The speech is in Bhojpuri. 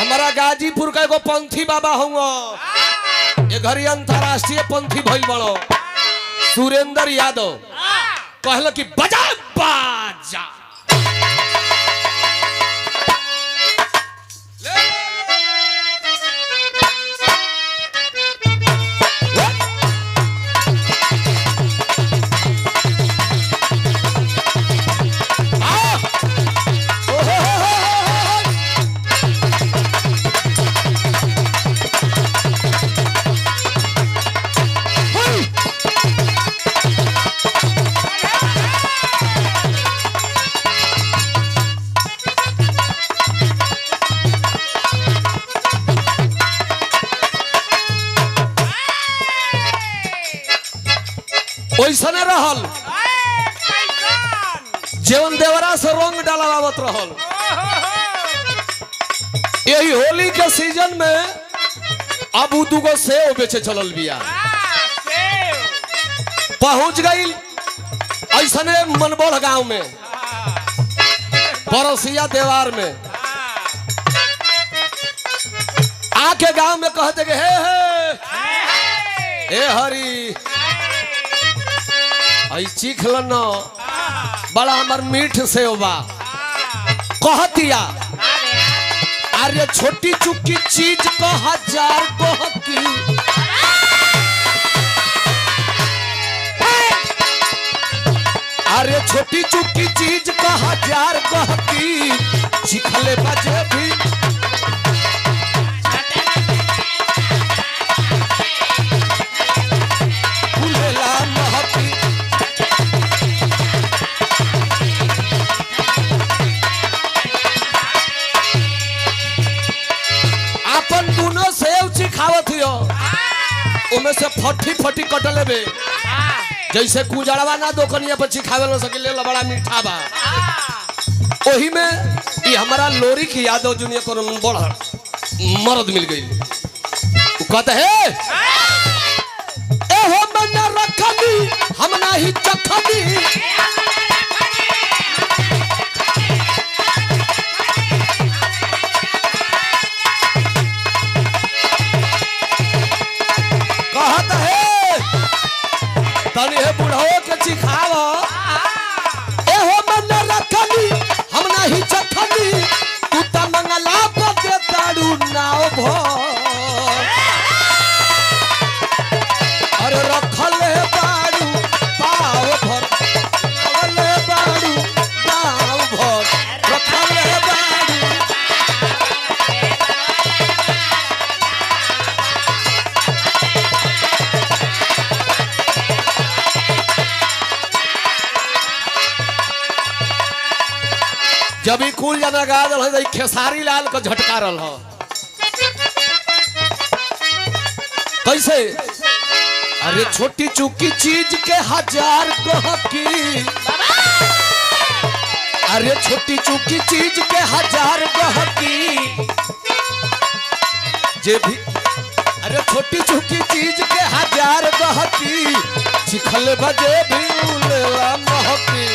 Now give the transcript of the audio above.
हमारा गाजीपुर का एगो पंथी बाबा हुआ, ये घरी अंतरराष्ट्रीय पंथी भइल बड़ो सुरेंद्र यादव कहल कि बजा बाजा। ओइसने रहल जीवन देवरा से रंग डालावत रहल। यही होली के सीजन में अब उ दुगो सेव बेचे चलल बिया, पहुंच गई ऐसने मनबोल गांव में पड़ोसिया देवार में आके गांव में कहते कि हे हरी आई चीख लो बड़ा हमार मीठ सेव बा। कहतिया अरे छोटी चुकी चीज को हजार गहकी, अरे छोटी चुकी चीज को हजार गहकी, चिखले बजे भी फूलेला महकी। अपन दोनों सेव चिखावत हो, उनमें से फटी फटी कट लेबे, जैसे कुजड़वा ना दोकनिया पर चिखावे न सके, ले बड़ा मीठा बा। ओही में ये हमारा लोरी की यादव जूनियर को बड़ा मर्द मिल गई। कहते है एहो मैंने रखनी हम ना ही चखनी, कहता है तनी है बुढ़ाओ के चिखाव, एहो मैंने रखनी हम नहीं चखनी, तू त मंगला को दे ताड़ू नाव भर, अरे रखले बाड़ू पाव भर, रखले बाड़ू पाव भर, रखले बाड़ू। जब ही कुल जना गा दल खेसारी लाल को झटका रहा हो कैसे, अरे छोटी चुकी चीज के हजार गहकी, अरे छोटी चुकी चीज के हजार गहकी, जे भी अरे छोटी चुकी चीज के हजार गहकी, चिखल बजे भी उलेला महकी।